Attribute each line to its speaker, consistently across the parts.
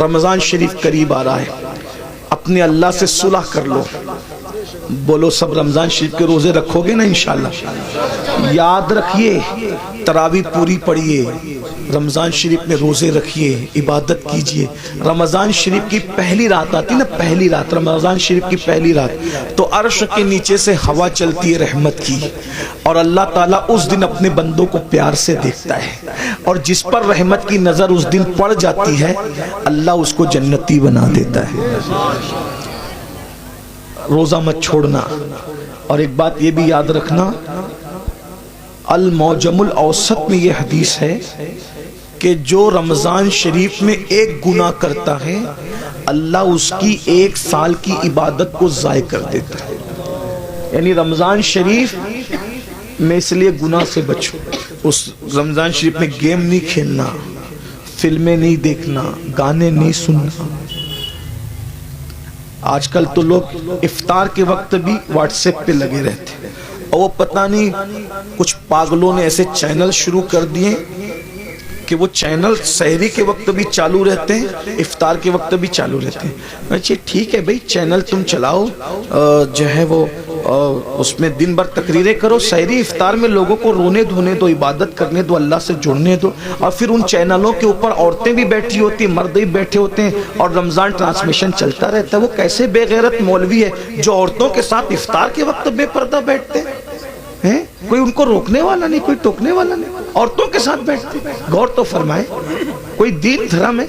Speaker 1: رمضان شریف قریب آ رہا ہے، اپنے اللہ سے صلح کر لو. بولو سب رمضان شریف کے روزے رکھو گے نا انشاءاللہ؟ یاد رکھیے، تراویح پوری پڑھیے، رمضان شریف میں روزے رکھیے، عبادت کیجئے. رمضان شریف کی پہلی رات آتی نا، پہلی رات، رمضان شریف کی پہلی رات، تو عرش کے نیچے سے ہوا چلتی ہے رحمت کی، اور اللہ تعالیٰ اس دن اپنے بندوں کو پیار سے دیکھتا ہے، اور جس پر رحمت کی نظر اس دن پڑ جاتی ہے اللہ اس کو جنتی بنا دیتا ہے. روزہ مت چھوڑنا. اور ایک بات یہ بھی یاد رکھنا، المعجم الاوسط میں یہ حدیث ہے کہ جو رمضان شریف میں ایک گناہ کرتا ہے اللہ اس کی 1 سال کی عبادت کو ضائع کر دیتا ہے. یعنی رمضان شریف میں اس لیے گناہ سے بچو. اس رمضان شریف میں گیم نہیں کھیلنا، فلمیں نہیں دیکھنا، گانے نہیں سننا. آج کل تو لوگ افطار کے وقت بھی واٹس ایپ پہ لگے رہتے ہیں، اور وہ پتہ نہیں کچھ پاگلوں نے ایسے چینل شروع کر دیے کہ وہ چینل سحری کے وقت بھی چالو رہتے ہیں، افطار کے وقت بھی چالو رہتے ہیں. اچھا ٹھیک ہے بھئی، چینل تم چلاؤ، جو ہے وہ اس میں دن بھر تقریریں کرو، سحری افطار میں لوگوں کو رونے دھونے دو، عبادت کرنے دو، اللہ سے جڑنے دو. اور پھر ان چینلوں کے اوپر عورتیں بھی بیٹھی ہوتی ہیں، مرد بھی بیٹھے ہوتے ہیں، اور رمضان ٹرانسمیشن چلتا رہتا ہے. وہ کیسے بے غیرت مولوی ہے جو عورتوں کے ساتھ افطار کے وقت بے پردہ بیٹھتے ہیں؟ کوئی ان کو روکنے والا نہیں، کوئی ٹوکنے والا نہیں، عورتوں کے ساتھ بیٹھتے. غور تو فرمائے، کوئی دین دھرم ہے؟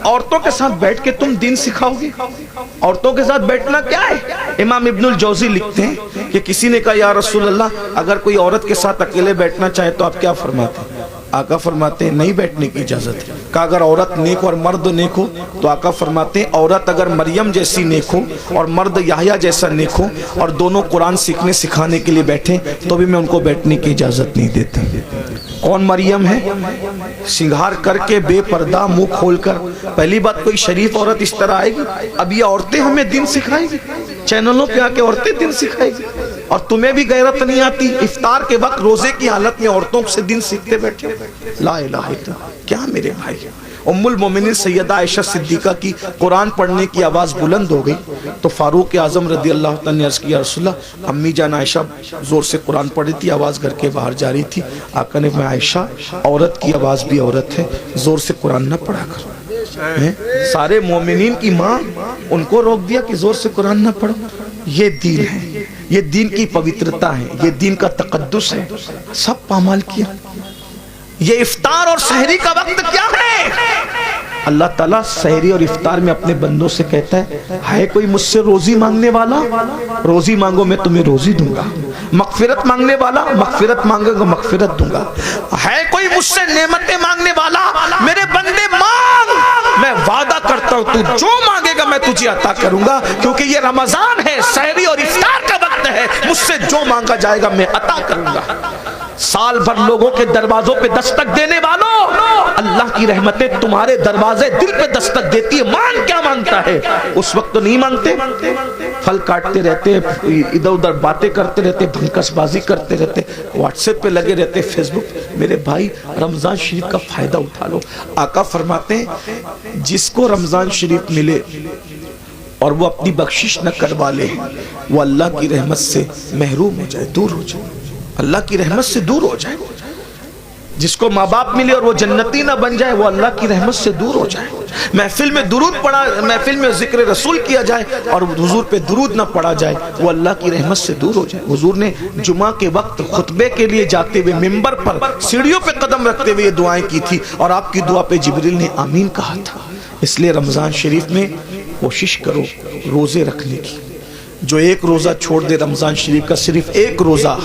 Speaker 1: عورتوں کے ساتھ بیٹھ کے تم دین سکھاؤ گے؟ عورتوں کے ساتھ بیٹھنا کیا ہے؟ امام ابن الجوزی لکھتے ہیں کہ کسی نے کہا یا رسول اللہ اگر کوئی عورت کے ساتھ اکیلے بیٹھنا چاہے تو آپ کیا فرماتے ہیں؟ آقا فرماتے ہیں نہیں بیٹھنے کی اجازت ہے. کہا اگر عورت نیک اور مرد نیک ہو؟ تو آقا فرماتے ہیں عورت اگر مریم جیسی نیک ہو اور مرد یحییٰ جیسا نیک ہو اور دونوں قرآن سیکھنے سکھانے کے لیے بیٹھیں تو بھی میں ان کو بیٹھنے کی اجازت نہیں دیتا. کون مریم ہے؟ سنگھار کر کے بے پردہ منہ کھول کر. پہلی بات کوئی شریف عورت اس طرح آئے گی؟ اب یہ عورتیں ہمیں دین سکھائیں گی، چینلوں پہ آ کے عورتیں دین سکھائیں گی. اور تمہیں بھی غیرت نہیں آتی افطار کے وقت روزے کی حالت میں عورتوں سے دین سیکھتے بیٹھے. لا الہ الا اللہ. کیا میرے بھائی، ام المومنین سیدہ عائشہ صدیقہ کی قرآن پڑھنے کی آواز بلند ہو گئی تو فاروق اعظم رضی اللہ تعالیٰ نے عرض کیا رسول اللہ امی جان عائشہ زور سے قرآن پڑھ رہی تھی، آواز گھر کے باہر جا رہی تھی. آقا نے میں عائشہ عورت کی آواز بھی عورت ہے، زور سے قرآن نہ پڑھا کر. سارے مومنین کی ماں، ان کو روک دیا کہ زور سے قرآن نہ پڑھو. یہ دین ہے، یہ دین کی پوترتا ہے، یہ دین کا تقدس ہے. سب پامال کیا. یہ افطار اور سحری کا وقت کیا ہے؟ اللہ تعالیٰ سحری اور افطار میں اپنے بندوں سے کہتا ہے کوئی مجھ سے روزی مانگنے والا؟ روزی مانگو میں تمہیں روزی دوں گا. مغفرت مانگنے والا؟ مغفرت مانگے گا مغفرت دوں گا. ہے کوئی مجھ سے نعمتیں مانگنے والا؟ میرے بندے مانگ، میں وعدہ کرتا ہوں تو جو مانگے گا میں تجھے عطا کروں گا. کیونکہ یہ رمضان ہے، سحری اور افطار کا وقت ہے، مجھ سے جو مانگا جائے گا میں عطا کروں گا. سال بھر لوگوں کے دروازوں پہ دستک دینے والوں، اللہ کی رحمتیں تمہارے دروازے دل پہ دستک دیتی ہے. مان کیا مانگتا ہے؟ اس وقت تو نہیں مانگتے، پھل کاٹتے رہتے، ادھر ادھر باتیں کرتے رہتے، بھنکس بازی کرتے رہتے، واٹس ایپ پہ لگے رہتے، فیس بک. میرے بھائی رمضان شریف کا فائدہ اٹھا لو. آقا فرماتے ہیں جس کو رمضان شریف ملے اور وہ اپنی بخشش نہ کروا لے وہ اللہ کی رحمت سے محروم ہو جائے، دور ہو جائے، اللہ کی رحمت سے دور ہو جائے. جس کو ماں باپ ملے اور وہ جنتی نہ بن جائے وہ اللہ کی رحمت سے دور ہو جائے. محفل میں درود پڑھا، محفل میں ذکر رسول کیا جائے اور حضور پہ درود نہ پڑھا جائے وہ اللہ کی رحمت سے دور ہو جائے. حضور نے جمعہ کے وقت خطبے کے لیے جاتے ہوئے ممبر پر سیڑھیوں پہ قدم رکھتے ہوئے یہ دعائیں کی تھی اور آپ کی دعا پہ جبریل نے آمین کہا تھا. اس لیے رمضان شریف میں کوشش کرو روزے رکھنے کی. جو ایک روزہ چھوڑ دے رمضان شریف کا، صرف ایک روزہ،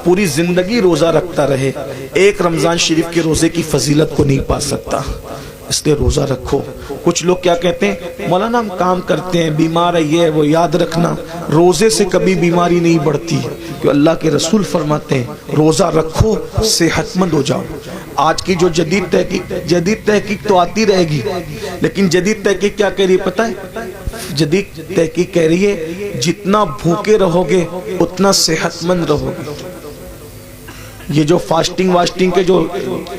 Speaker 1: پوری زندگی روزہ رکھتا رہے، ایک رمضان شریف کے روزے کی فضیلت کو نہیں پا سکتا. اس لیے روزہ رکھو. کچھ لوگ کیا کہتے ہیں مولانا ہم کام کرتے ہیں، بیمار ہے، یہ وہ. یاد رکھنا روزے سے کبھی بیماری نہیں بڑھتی، کہ اللہ کے رسول فرماتے ہیں روزہ رکھو صحت مند ہو جاؤ. آج کی جو جدید تحقیق تو آتی رہے گی، لیکن جدید تحقیق کیا کہہ رہی ہے پتہ ہے؟ جدید تحقیق کہہ رہی ہے جتنا بھوکے رہو گے اتنا صحت مند رہو گے. یہ جو فاسٹنگ واسٹنگ کے جو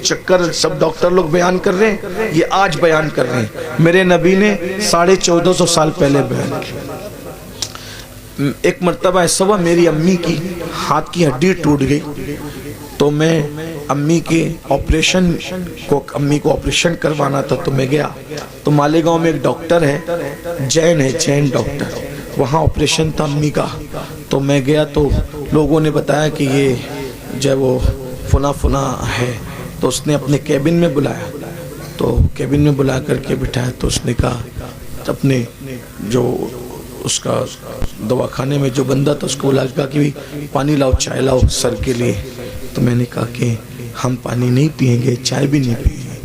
Speaker 1: چکر سب ڈاکٹر لوگ بیان کر رہے ہیں، یہ آج بیان کر رہے ہیں، میرے نبی نے 1450 سال پہلے بیان کیا۔ ایک مرتبہ ایسا ہوا، میری امی کی ہاتھ کی ہڈی ٹوٹ گئی، تو میں امی کو آپریشن کروانا تھا، تو میں گیا۔ تو مالیگاؤں میں ایک ڈاکٹر ہے، جین ڈاکٹر، وہاں آپریشن تھا امی کا۔ تو میں گیا تو لوگوں نے بتایا کہ یہ جو ہے وہ فنا ہے، تو اس نے اپنے کیبن میں بلایا، تو کیبن میں بلا کر کے بٹھایا، تو اس نے کہا اپنے جو اس کا دواخانے میں جو بندہ تھا اس کو بلا کہا کہ پانی لاؤ، چائے لاؤ سر کے لیے۔ تو میں نے کہا کہ ہم پانی نہیں پیئیں گے، چائے بھی نہیں پیئیں گے۔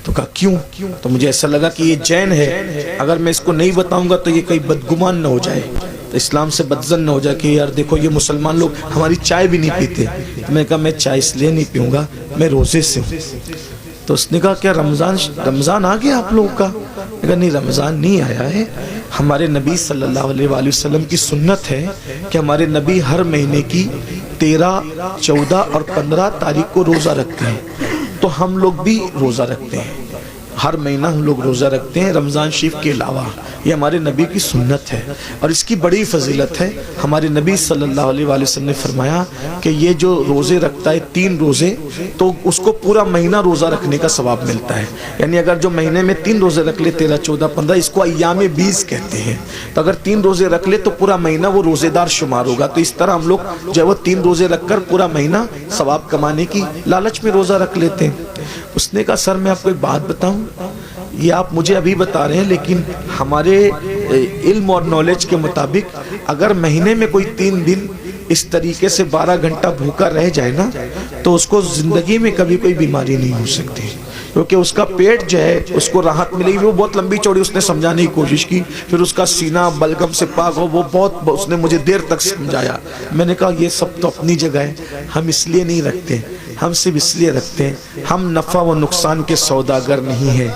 Speaker 1: تو کہا کیوں؟ تو مجھے ایسا لگا کہ یہ جین ہے، اگر میں اس کو نہیں بتاؤں گا تو یہ کہیں بدگمان نہ ہو جائے، تو اسلام سے بدزن نہ ہو جائے کہ یار دیکھو یہ مسلمان لوگ ہماری چائے بھی نہیں پیتے۔ تو میں نے کہا میں چائے اس لیے نہیں پیوں گا، میں روزے سے ہوں۔ تو اس نے کہا کیا رمضان آ گیا آپ لوگوں کا؟ میں نے کہا نہیں، رمضان نہیں آیا ہے، ہمارے نبی صلی اللہ علیہ وآلہ وسلم کی سنت ہے کہ ہمارے نبی ہر مہینے کی 13، 14 اور 15 تاریخ کو روزہ رکھتے ہیں، تو ہم لوگ بھی روزہ رکھتے ہیں، ہر مہینہ ہم لوگ روزہ رکھتے ہیں رمضان شریف کے علاوہ، یہ ہمارے نبی کی سنت ہے، اور اس کی بڑی فضیلت ہے۔ ہمارے نبی صلی اللہ علیہ وآلہ وسلم نے فرمایا کہ یہ جو روزے رکھتا ہے 3 روزے، تو اس کو پورا مہینہ روزہ رکھنے کا ثواب ملتا ہے۔ یعنی اگر جو مہینے میں 3 روزے رکھ لے، 13، 14، 15، اس کو ایام 20 کہتے ہیں، تو اگر 3 روزے رکھ لے تو پورا مہینہ وہ روزے دار شمار ہوگا۔ تو اس طرح ہم لوگ جو ہے وہ 3 روزے رکھ کر پورا مہینہ ثواب کمانے کی لالچ میں روزہ رکھ لیتے ہیں۔ اس نے کہا سر میں آپ کو ایک بات بتاؤں، یہ آپ مجھے ابھی بتا رہے ہیں، لیکن ہمارے علم اور نالج کے مطابق اگر مہینے میں کوئی 3 دن اس طریقے سے 12 گھنٹہ بھوکا رہ جائے نا، تو اس کو زندگی میں کبھی کوئی بیماری نہیں ہو سکتی، کیونکہ اس کا پیٹ جو ہے اس کو راحت ملے گی۔ وہ بہت لمبی چوڑی اس نے سمجھانے کی کوشش کی، پھر اس کا سینہ بلغم سے پاک ہو، وہ بہت اس نے مجھے دیر تک سمجھایا۔ میں نے کہا یہ سب تو اپنی جگہ ہے، ہم اس لیے نہیں رکھتے، ہم صرف اس لیے رکھتے ہیں ہم نفع و نقصان کے سوداگر نہیں ہیں۔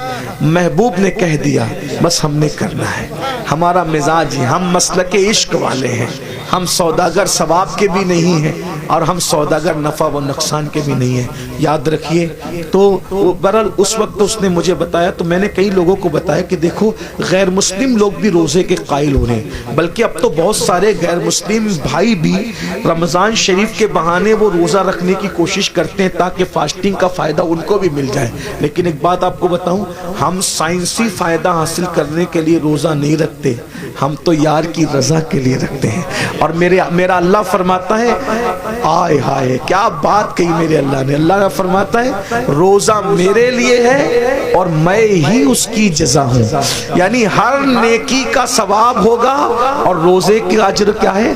Speaker 1: محبوب نے کہہ دیا بس ہم نے کرنا ہے، ہمارا مزاج ہے، ہم مسلک عشق والے ہیں، ہم سوداگر ثواب کے بھی نہیں ہیں اور ہم سوداگر نفع و نقصان کے بھی نہیں ہیں، یاد رکھیے۔ تو برحال اس وقت اس نے مجھے بتایا، تو میں نے کئی لوگوں کو بتایا کہ دیکھو غیر مسلم لوگ بھی روزے کے قائل ہو رہے ہیں، بلکہ اب تو بہت سارے غیر مسلم بھائی بھی رمضان شریف کے بہانے وہ روزہ رکھنے کی کوشش کرتے ہیں تاکہ فاسٹنگ کا فائدہ ان کو بھی مل جائے۔ لیکن ایک بات آپ کو بتاؤں، ہم سائنسی فائدہ حاصل کرنے کے لیے روزہ نہیں رکھتے، ہم تو یار کی رضا کے لیے رکھتے ہیں۔ اور میرا اللہ فرماتا ہے، آئے ہائے کیا بات کہی میرے اللہ نے، اللہ فرماتا ہے روزہ میرے لیے ہے اور میں ہی اس کی جزا ہوں، یعنی ہر نیکی کا ثواب ہوگا اور روزے کی اجر کیا ہے؟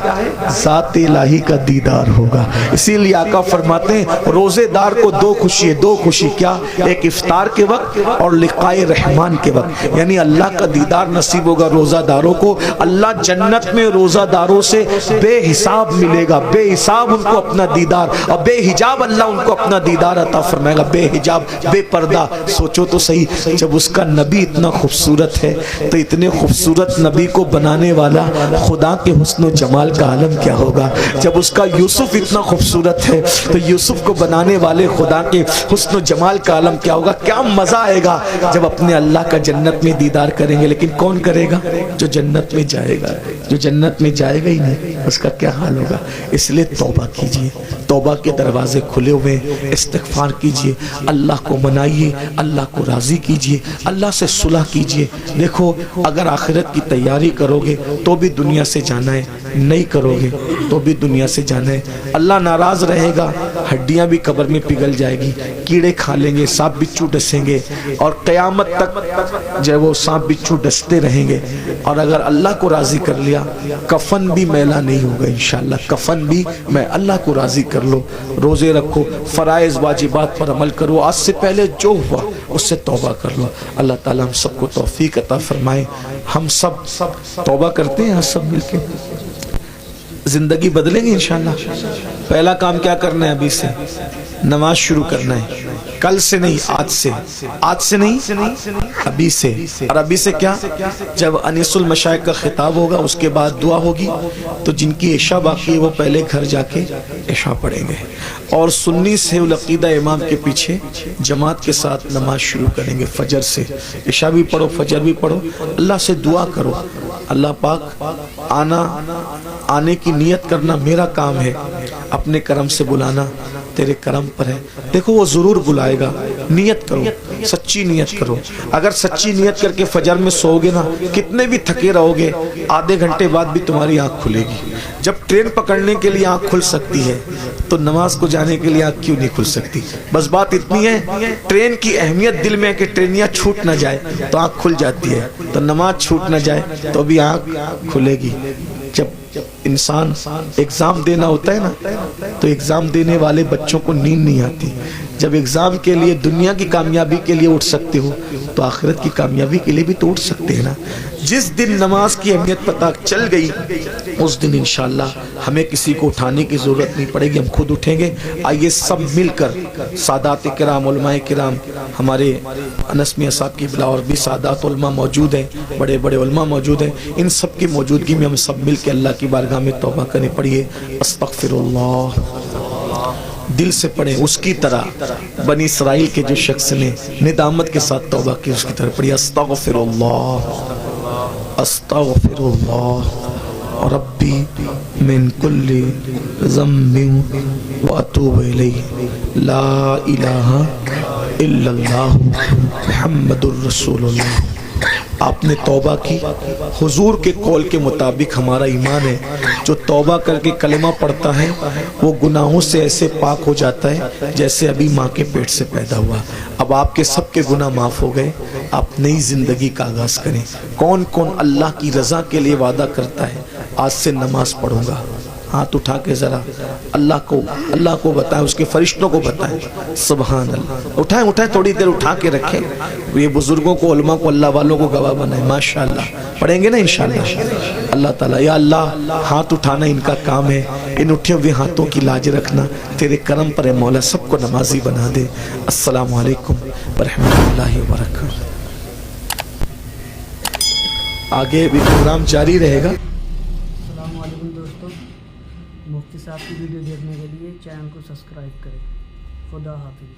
Speaker 1: ذات الہی کا دیدار ہوگا۔ اسی لیے آقا فرماتے ہیں روزے دار کو 2 خوشی ہے، 2 خوشی کیا؟ ایک افطار کے وقت اور لقائے رحمان کے وقت، یعنی اللہ کا دیدار نصیب ہوگا روزہ داروں کو۔ اللہ جنت میں روزہ داروں سے بے حساب ملے گا، بے حساب ان کو اپنا دیدار، اور بے حجاب اللہ ان کو اپنا دیدار عطا فرمائے گا، بے حجاب، بے پردہ۔ سوچو تو صحیح، جب اس کا نبی اتنا خوبصورت ہے تو اتنے خوبصورت نبی کو بنانے والا خدا کے حسن و جمال کا عالم کیا ہوگا۔ جب اس کا یوسف اتنا خوبصورت ہے تو یوسف کو بنانے والے خدا کے حسن و جمال کا عالم کیا ہوگا۔ کیا مزہ آئے گا جب اپنے اللہ کا جنت میں دیدار کریں گے۔ لیکن کون کرے گا؟ جو جنت میں جائے گا، جو جنت میں جائے گا ہی نہیں، اس کا کیا حال ہوگا۔ اس لیے توبہ کیجئے، توبہ کے دروازے کھلے ہوئے، استغفار کیجئے، اللہ کو منائیے، اللہ کو راضی کیجئے، اللہ سے صلح کیجئے۔ دیکھو اگر آخرت کی تیاری کرو گے تو بھی دنیا سے جانا ہے، نہیں کرو گے تو بھی دنیا سے جانا ہے۔ اللہ ناراض رہے گا، ہڈیاں بھی قبر میں پگھل جائے گی، کیڑے کھا لیں گے، سانپ بچھو ڈسیں گے، اور قیامت تک جو ہے وہ سانپ بچھو ڈستے رہیں گے۔ اور اگر اللہ کو راضی کر لیا کفن بھی میلا نہیں ہوگا انشاءاللہ، کفن بھی میں اللہ کو راضی کر لو۔ روزے رکھو، فرائض واجبات پر عمل کرو، آج سے پہلے جو ہوا اس سے توبہ کر لو۔ اللہ تعالیٰ ہم سب کو توفیق عطا فرمائے۔ ہم سب توبہ کرتے ہیں سب مل کے، زندگی بدلیں گے انشاءاللہ۔ پہلا کام کیا کرنا ہے ابھی سے؟ نماز شروع کرنا ہے، کل سے نہیں، آج سے نہیں، ابھی سے۔ اور ابھی سے کیا؟ جب انیس المشائخ کا خطاب ہوگا اس کے بعد دعا ہوگی، تو جن کی عشاء باقی ہے وہ پہلے گھر جا کے عشاء پڑھیں گے، اور سنی سے العقیدہ امام کے پیچھے جماعت کے ساتھ نماز شروع کریں گے فجر سے۔ عشاء بھی پڑھو، فجر بھی پڑھو، اللہ سے دعا کرو، اللہ پاک آنے کی نیت کرنا میرا کام ہے، اپنے کرم سے بلانا تیرے کرم پر ہے۔ دیکھو وہ ضرور بلائے گا، نیت کرو، سچی نیت کرو۔ اگر سچی نیت کر کے فجر میں سو گے نا، کتنے بھی تھکے رہو گے، آدھے گھنٹے بعد بھی تمہاری آنکھ کھلے گی۔ جب ٹرین پکڑنے کے لیے آنکھ کھل سکتی ہے تو نماز کو جانے کے لیے آنکھ کیوں نہیں کھل سکتی؟ بس بات اتنی ہے، ٹرین کی اہمیت دل میں ہے کہ ٹرینیاں چھوٹ نہ جائے تو آنکھ کھل جاتی ہے، تو نماز چھوٹ نہ جائے تو بھی آنکھ کھلے گی۔ جب انسان ایگزام دینا ہوتا ہے نا، تو ایگزام دینے والے بچوں کو نیند نہیں آتی۔ جب ایگزام کے لیے دنیا کی کامیابی کے لیے اٹھ سکتے ہو تو آخرت کی کامیابی کے لیے بھی تو اٹھ سکتے ہیں نا۔ جس دن نماز کی اہمیت پتہ چل گئی اس دن انشاءاللہ ہمیں کسی کو اٹھانے کی ضرورت نہیں پڑے گی، ہم خود اٹھیں گے۔ آئیے سب مل کر سادات کرام، علماء کرام، ہمارے انس میاں صاحب کی بلا اور بھی سادات علماء موجود ہیں، بڑے بڑے علماء موجود ہیں، ان سب کی موجودگی میں ہم سب مل کے اللہ کی بارگاہ میں توبہ کریں۔ پڑھیے استغفر اللہ، دل سے پڑھیں، اس کی طرح بنی اسرائیل کے جو شخص نے ندامت کے ساتھ توبہ کی اس کی طرح پڑھیے استغفر اللہ، استغفر اللہ ربی من کل ذنب واتوب الیہ، لا الہ الا اللہ محمد الرسول اللہ۔ آپ نے توبہ کی، حضور کے قول کے مطابق ہمارا ایمان ہے، جو توبہ کر کے کلمہ پڑھتا ہے وہ گناہوں سے ایسے پاک ہو جاتا ہے جیسے ابھی ماں کے پیٹ سے پیدا ہوا۔ اب آپ کے سب کے گناہ معاف ہو گئے، آپ نئی زندگی کا آغاز کریں۔ کون کون اللہ کی رضا کے لیے وعدہ کرتا ہے آج سے نماز پڑھوں گا؟ ہاتھ اٹھا کے ذرا اللہ کو بتائیں، اس کے فرشتوں کو بتائیں۔ سبحان اللہ، اٹھائیں، تھوڑی دیر اٹھا کے رکھیں۔ یہ بزرگوں کو، علماء کو، اللہ والوں کو گواہ بنائیں۔ ماشاءاللہ پڑھیں گے نا انشاءاللہ۔ اللہ تعالیٰ، یا اللہ ہاتھ اٹھانا ان کا کام ہے، ان اٹھے ہوئے ہاتھوں کی لاج رکھنا تیرے کرم پر ہے مولا، سب کو نمازی بنا دے۔ السلام علیکم ورحمۃ اللہ وبرکاتہ۔ آگے بھی پروگرام جاری رہے گا۔
Speaker 2: السلام علیکم دوستوں، مفتی صاحب کی ویڈیو دیکھنے کے لیے چینل کو سبسکرائب کریں۔ خدا حافظ۔